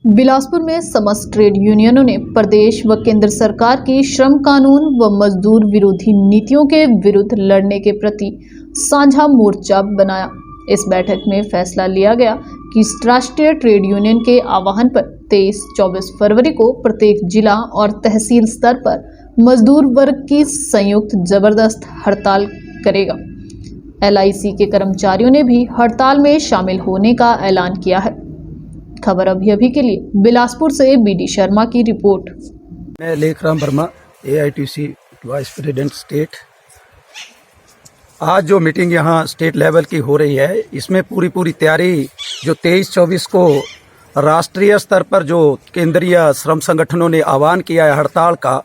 बिलासपुर में समस्त ट्रेड यूनियनों ने प्रदेश व केंद्र सरकार की श्रम कानून व मजदूर विरोधी नीतियों के विरुद्ध लड़ने के प्रति साझा मोर्चा बनाया। इस बैठक में फैसला लिया गया कि राष्ट्रीय ट्रेड यूनियन के आह्वान पर 23-24 फरवरी को प्रत्येक जिला और तहसील स्तर पर मजदूर वर्ग की संयुक्त जबरदस्त हड़ताल करेगा। LIC के कर्मचारियों ने भी हड़ताल में शामिल होने का ऐलान किया है। खबर अभी के लिए बिलासपुर से BD शर्मा की रिपोर्ट। मैं Lekhram Verma, AITC vice president state. आज जो मीटिंग यहाँ स्टेट लेवल की हो रही है, इसमें पूरी तैयारी जो 23-24 को राष्ट्रीय स्तर पर जो केंद्रीय श्रम संगठनों ने आह्वान किया है हड़ताल का,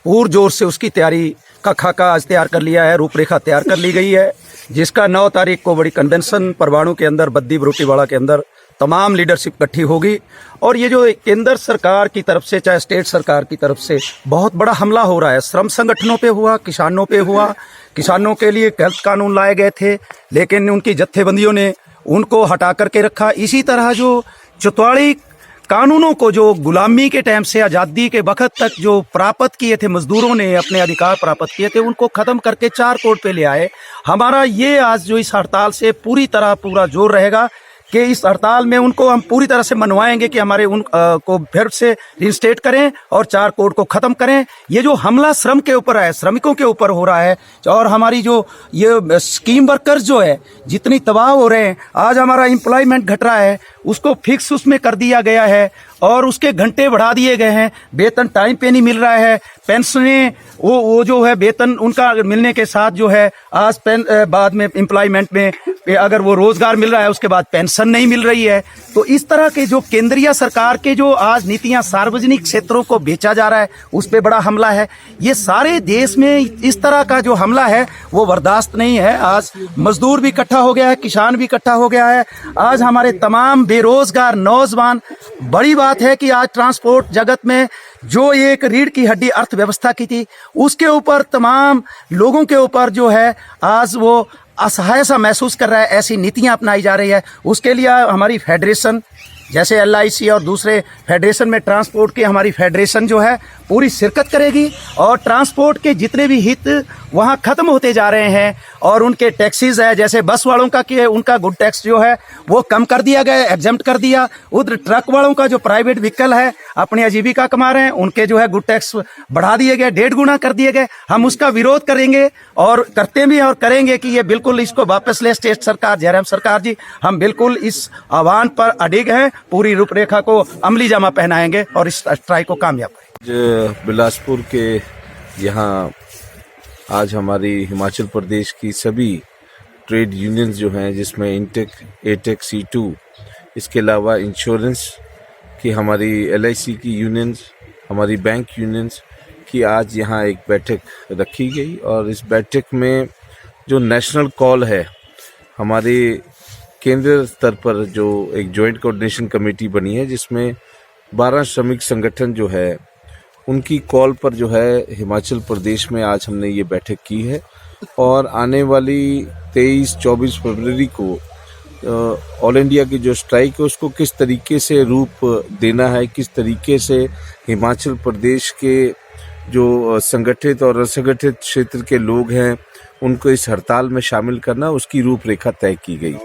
पूर्ण जोर से उसकी तैयारी का खाका आज तैयार कर लिया है, रूपरेखा तैयार कर ली गई है, जिसका 9 तारीख को बड़ी कन्वेंशन परवाणु के अंदर बद्दी बरोटीवाड़ा के अंदर तमाम लीडरशिप इकट्ठी होगी। और ये जो केंद्र सरकार की तरफ से चाहे स्टेट सरकार की तरफ से बहुत बड़ा हमला हो रहा है, श्रम संगठनों पे हुआ, किसानों पे हुआ। किसानों के लिए हेल्थ कानून लाए गए थे, लेकिन उनकी जत्थेबंदियों ने उनको हटा करके रखा। इसी तरह जो चौताली कानूनों को जो गुलामी के टाइम से आज़ादी के वक्त तक जो प्राप्त किए थे, मजदूरों ने अपने अधिकार प्राप्त किए थे, उनको ख़त्म करके 4 कोड पे ले आए। हमारा ये आज जो इस हड़ताल से पूरा जोर रहेगा कि इस हड़ताल में उनको हम पूरी तरह से मनवाएंगे कि हमारे को फिर से रिस्टेट करें और 4 कोड को ख़त्म करें। ये जो हमला श्रम के ऊपर है, श्रमिकों के ऊपर हो रहा है, और हमारी जो ये स्कीम वर्कर्स जो है जितनी तबाह हो रहे हैं, आज हमारा एम्प्लॉयमेंट घट रहा है, उसको फिक्स उसमें कर दिया गया है और उसके घंटे बढ़ा दिए गए हैं, वेतन टाइम पे नहीं मिल रहा है, पेंशनें वो जो है वेतन उनका मिलने के साथ जो है आज बाद में एम्प्लॉयमेंट में अगर वो रोजगार मिल रहा है उसके बाद पेंशन नहीं मिल रही है। तो इस तरह के जो केंद्रीय सरकार के जो आज नीतियां सार्वजनिक क्षेत्रों को बेचा जा रहा है, उस पे बड़ा हमला है। ये सारे देश में इस तरह का जो हमला है वो बर्दाश्त नहीं है। आज मजदूर भी इकट्ठा हो गया है, किसान भी इकट्ठा हो गया है। आज हमारे तमाम बेरोजगार नौजवान, बड़ी बात है कि आज ट्रांसपोर्ट जगत में जो एक रीढ़ की हड्डी अर्थव्यवस्था की थी, उसके ऊपर तमाम लोगों के ऊपर जो है आज वो असहाय सा महसूस कर रहा है। ऐसी नीतियां अपनाई जा रही है। उसके लिए हमारी फेडरेशन जैसे LIC और दूसरे फेडरेशन में ट्रांसपोर्ट की हमारी फेडरेशन जो है पूरी शिरकत करेगी और ट्रांसपोर्ट के जितने भी हित वहाँ ख़त्म होते जा रहे हैं और उनके टैक्सीज है, जैसे बस वालों का कि उनका गुड टैक्स जो है वो कम कर दिया गया, एग्जम्प्ट कर दिया। उधर ट्रक वालों का जो प्राइवेट व्हीकल है, अपनी आजीविका कमा रहे हैं, उनके जो है गुड टैक्स बढ़ा दिए गए, 1.5 गुना कर दिए गए। हम उसका विरोध करेंगे और करते भी और करेंगे कि ये बिल्कुल इसको वापस ले स्टेट सरकार, जयराम सरकार जी। हम बिल्कुल इस आह्वान पर अडिग हैं, पूरी रूपरेखा को अमली जामा पहनाएंगे और इस स्ट्राइक को कामयाब करेंगे। बिलासपुर के यहाँ आज हमारी हिमाचल प्रदेश की सभी ट्रेड यूनियंस जो हैं, जिसमें इंटेक, एटेक, C2, इसके अलावा इंश्योरेंस की हमारी LIC की यूनियंस, हमारी बैंक यूनियंस की आज यहाँ एक बैठक रखी गई। और इस बैठक में जो नेशनल कॉल है, हमारे केंद्र स्तर पर जो एक जॉइंट कोऑर्डिनेशन कमेटी बनी है, जिसमें 12 श्रमिक संगठन जो है उनकी कॉल पर जो है हिमाचल प्रदेश में आज हमने ये बैठक की है। और आने वाली 23-24 फरवरी को ऑल इंडिया की जो स्ट्राइक है उसको किस तरीके से रूप देना है, किस तरीके से हिमाचल प्रदेश के जो संगठित और असंगठित क्षेत्र के लोग हैं उनको इस हड़ताल में शामिल करना, उसकी रूपरेखा तय की गई।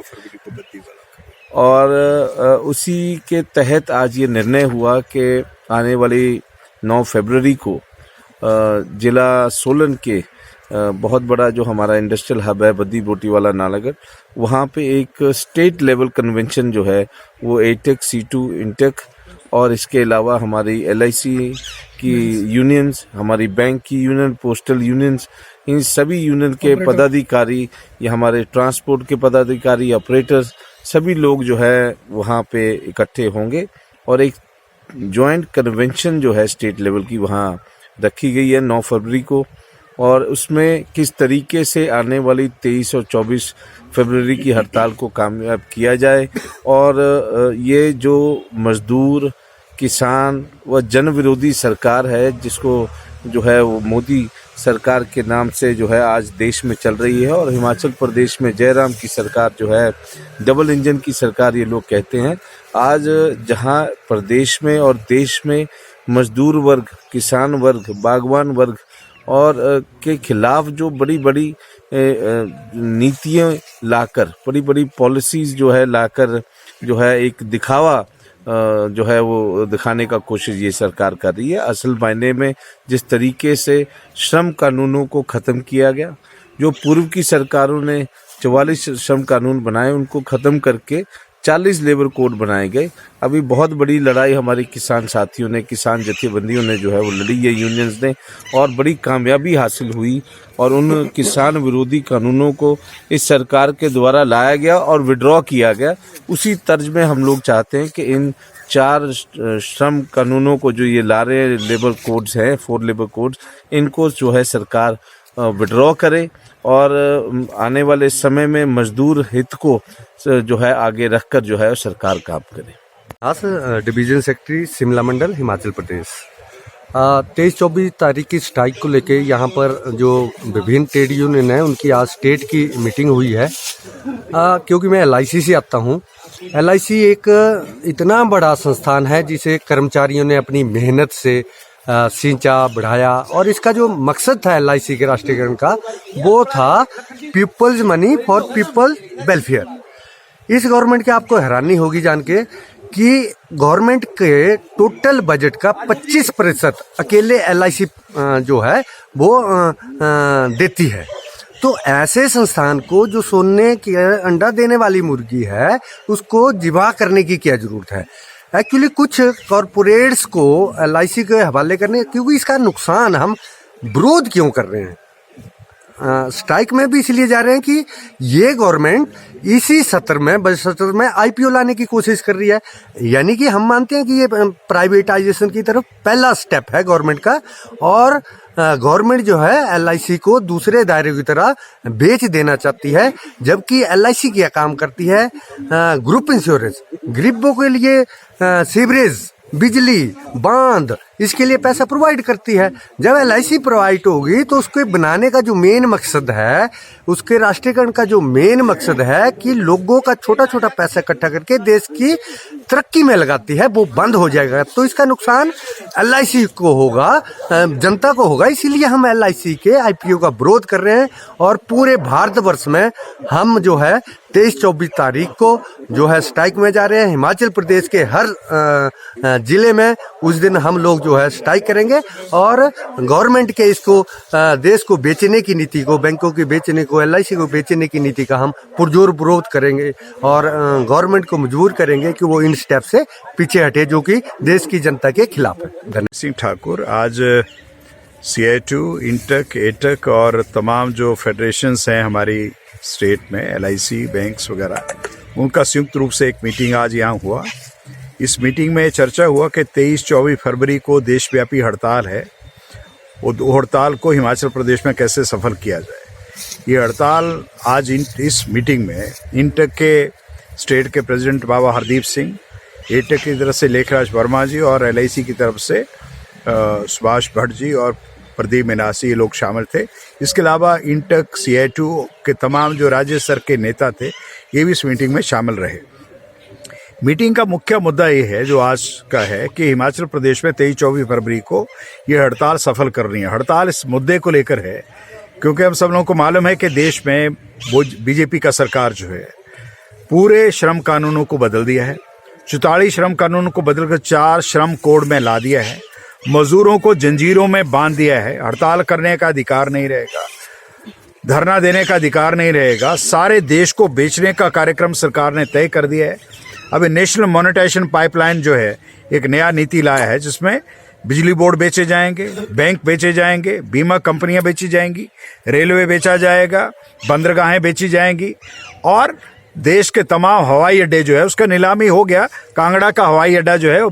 और उसी के तहत आज ये निर्णय हुआ कि आने वाली 9 फरवरी को जिला सोलन के बहुत बड़ा जो हमारा इंडस्ट्रियल हब है बद्दी बरोटीवाड़ा नालागढ़, वहाँ पे एक स्टेट लेवल कन्वेंशन जो है वो एटेक, C2, इंटेक और इसके अलावा हमारी LIC की यूनियंस, हमारी बैंक की यूनियन, पोस्टल यूनियंस, इन सभी यूनियन के पदाधिकारी या हमारे ट्रांसपोर्ट के पदाधिकारी, ऑपरेटर्स, सभी लोग जो है वहाँ पे इकट्ठे होंगे और एक जॉइंट कन्वेंशन जो है स्टेट लेवल की वहाँ रखी गई है 9 फरवरी को। और उसमें किस तरीके से आने वाली 23 और 24 फरवरी की हड़ताल को कामयाब किया जाए और ये जो मजदूर, किसान व जन विरोधी सरकार है जिसको जो है वो मोदी सरकार के नाम से जो है आज देश में चल रही है। और हिमाचल प्रदेश में जयराम की सरकार जो है डबल इंजन की सरकार ये लोग कहते हैं। आज जहां प्रदेश में और देश में मजदूर वर्ग, किसान वर्ग, बागवान वर्ग और के खिलाफ जो बड़ी बड़ी नीतियां लाकर, बड़ी बड़ी पॉलिसीज जो है लाकर जो है एक दिखावा जो है वो दिखाने का कोशिश ये सरकार कर रही है। असल मायने में जिस तरीके से श्रम कानूनों को ख़त्म किया गया, जो पूर्व की सरकारों ने 44 श्रम कानून बनाए उनको ख़त्म करके 40 लेबर कोड बनाए गए। अभी बहुत बड़ी लड़ाई हमारे किसान साथियों ने, किसान जथेबंदियों ने जो है वो लड़ी है, यूनियंस ने, और बड़ी कामयाबी हासिल हुई। और उन किसान विरोधी कानूनों को इस सरकार के द्वारा लाया गया और विड्रॉ किया गया। उसी तर्ज में हम लोग चाहते हैं कि इन 4 श्रम कानूनों को जो ये ला रहे हैं, लेबर कोड्स हैं, 4 लेबर कोड्स, इनको जो है सरकार विड्रॉ करे और आने वाले समय में मजदूर हित को जो है आगे रखकर जो है सरकार काम करे। हाँ सर, डिवीजन सेक्रेटरी शिमला मंडल, हिमाचल प्रदेश। 23-24 तारीख की स्ट्राइक को लेके यहाँ पर जो विभिन्न ट्रेड यूनियन है उनकी आज स्टेट की मीटिंग हुई है। क्योंकि मैं LIC से आता हूँ, LIC एक इतना बड़ा संस्थान है जिसे कर्मचारियों ने अपनी मेहनत से सींचा, बढ़ाया, और इसका जो मकसद था LIC के राष्ट्रीयकरण का वो था peoples money for people welfare. इस गवर्नमेंट की आपको हैरानी होगी जान के कि गवर्नमेंट के टोटल बजट का 25% अकेले LIC जो है वो देती है। तो ऐसे संस्थान को जो सोने के अंडा देने वाली मुर्गी है उसको जिबा करने की क्या जरूरत है। एक्चुअली कुछ कॉरपोरेट्स को LIC के हवाले करने, क्योंकि इसका नुकसान हम विरोध क्यों कर रहे हैं, स्ट्राइक में भी इसलिए जा रहे हैं कि ये गवर्नमेंट इसी सत्र में, बजट सत्र में IPO लाने की कोशिश कर रही है। यानी कि हम मानते हैं कि ये प्राइवेटाइजेशन की तरफ पहला स्टेप है गवर्नमेंट का, और गवर्नमेंट जो है LIC को दूसरे दायरे की तरह बेच देना चाहती है। जबकि LIC क्या काम करती है, ग्रुप इंश्योरेंस, गरीबों के लिए सीवरेज, बिजली, बांध, इसके लिए पैसा प्रोवाइड करती है। जब LIC प्रोवाइड होगी तो उसके बनाने का जो मेन मकसद है, उसके राष्ट्रीयकरण का जो मेन मकसद है कि लोगों का छोटा छोटा पैसा इकट्ठा करके देश की तरक्की में लगाती है, वो बंद हो जाएगा। तो इसका नुकसान LIC को होगा, जनता को होगा। इसीलिए हम LIC के IPO का विरोध कर रहे हैं और पूरे भारतवर्ष में हम जो है 23-24 तारीख को जो है स्ट्राइक में जा रहे हैं। हिमाचल प्रदेश के हर जिले में उस दिन हम लोग जो है स्ट्राइक करेंगे और गवर्नमेंट के इसको देश को बेचने की नीति को, बैंकों के बेचने को, LIC को बेचने की नीति का हम पुरजोर विरोध करेंगे और गवर्नमेंट को मजबूर करेंगे कि वो इन स्टेप से पीछे हटे जो कि देश की जनता के खिलाफ है। धन्यवाद सिंह ठाकुर। आज CI2, इंटक, एटक और तमाम जो फेडरेशंस हैं हमारी स्टेट में, LIC, बैंक्स वगैरह, उनका संयुक्त रूप से एक मीटिंग आज यहाँ हुआ। इस मीटिंग में चर्चा हुआ कि 23-24 फरवरी को देशव्यापी हड़ताल है, वो हड़ताल को हिमाचल प्रदेश में कैसे सफल किया जाए। ये हड़ताल आज इस मीटिंग में इंटक के स्टेट के प्रेसिडेंट बाबा हरदीप सिंह, एटक की तरफ से लेखराज वर्मा जी और LIC की तरफ से सुभाष भट्ट जी और प्रदीप मिनासी, ये लोग शामिल थे। इसके अलावा इंटक, CI2 के तमाम जो राज्य स्तर के नेता थे ये भी इस मीटिंग में शामिल रहे। मीटिंग का मुख्य मुद्दा ये है जो आज का है कि हिमाचल प्रदेश में 23-24 फरवरी को ये हड़ताल सफल कर रही है। हड़ताल इस मुद्दे को लेकर है क्योंकि हम सब लोगों को मालूम है कि देश में BJP का सरकार जो है पूरे श्रम कानूनों को बदल दिया है। 44 श्रम कानूनों को बदलकर 4 श्रम कोड में ला दिया है। मजदूरों को जंजीरों में बांध दिया है। हड़ताल करने का अधिकार नहीं रहेगा, धरना देने का अधिकार नहीं रहेगा। सारे देश को बेचने का कार्यक्रम सरकार ने तय कर दिया है। अभी नेशनल मोनेटाइजेशन पाइपलाइन जो है एक नया नीति लाया है जिसमें बिजली बोर्ड बेचे जाएंगे, बैंक बेचे जाएंगे, बीमा कंपनियां बेची जाएंगी, रेलवे बेचा जाएगा, बंदरगाहें बेची जाएंगी और देश के तमाम हवाई अड्डे जो है उसका नीलामी हो गया। कांगड़ा का हवाई अड्डा जो है वो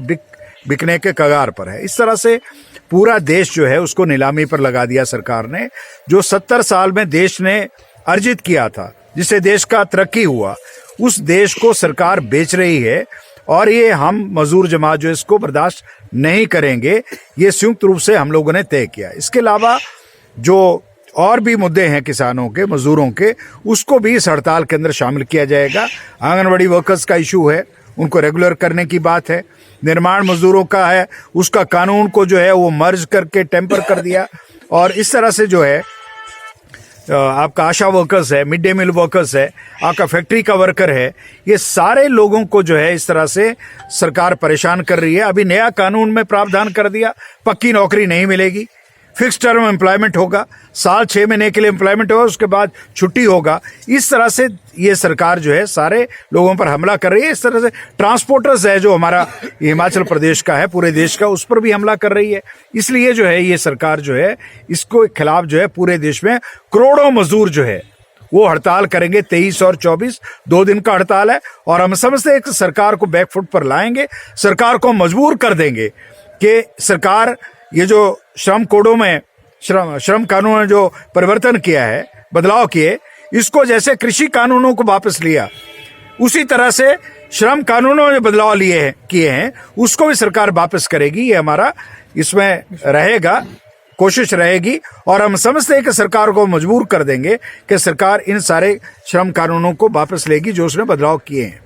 बिकने के कगार पर है। इस तरह से पूरा देश जो है उसको नीलामी पर लगा दिया सरकार ने। जो 70 साल में देश ने अर्जित किया था, जिससे देश का तरक्की हुआ, उस देश को सरकार बेच रही है और ये हम मजदूर जमात जो इसको बर्दाश्त नहीं करेंगे, ये संयुक्त रूप से हम लोगों ने तय किया। इसके अलावा जो और भी मुद्दे हैं किसानों के, मजदूरों के, उसको भी इस हड़ताल के अंदर शामिल किया जाएगा। आंगनबाड़ी वर्कर्स का इशू है, उनको रेगुलर करने की बात है। निर्माण मजदूरों का है, उसका कानून को जो है वो मर्ज करके टेम्पर कर दिया। और इस तरह से जो है आपका आशा वर्कर्स है, मिड डे मील वर्कर्स है, आपका फैक्ट्री का वर्कर है, ये सारे लोगों को जो है इस तरह से सरकार परेशान कर रही है। अभी नया कानून में प्रावधान कर दिया, पक्की नौकरी नहीं मिलेगी, फिक्स टर्म एम्प्लॉयमेंट होगा, साल 6 महीने के लिए एम्प्लॉयमेंट होगा, उसके बाद छुट्टी होगा। इस तरह से ये सरकार जो है सारे लोगों पर हमला कर रही है। इस तरह से ट्रांसपोर्टर्स है जो हमारा हिमाचल प्रदेश का है, पूरे देश का, उस पर भी हमला कर रही है। इसलिए जो है ये सरकार जो है इसको खिलाफ जो है पूरे देश में करोड़ों मजदूर जो है वो हड़ताल करेंगे। 23 और 24 2 दिन का हड़ताल है और हम समझते हैं कि सरकार को बैकफुट पर लाएंगे, सरकार को मजबूर कर देंगे कि सरकार ये जो श्रम कोडों में श्रम कानून में जो परिवर्तन किया है, बदलाव किए, इसको जैसे कृषि कानूनों को वापस लिया, उसी तरह से श्रम कानूनों में बदलाव किए हैं, उसको भी सरकार वापस करेगी। ये हमारा इसमें रहेगा, कोशिश रहेगी। और हम समझते हैं कि सरकार को मजबूर कर देंगे कि सरकार इन सारे श्रम कानूनों को वापस लेगी जो उसने बदलाव किए हैं।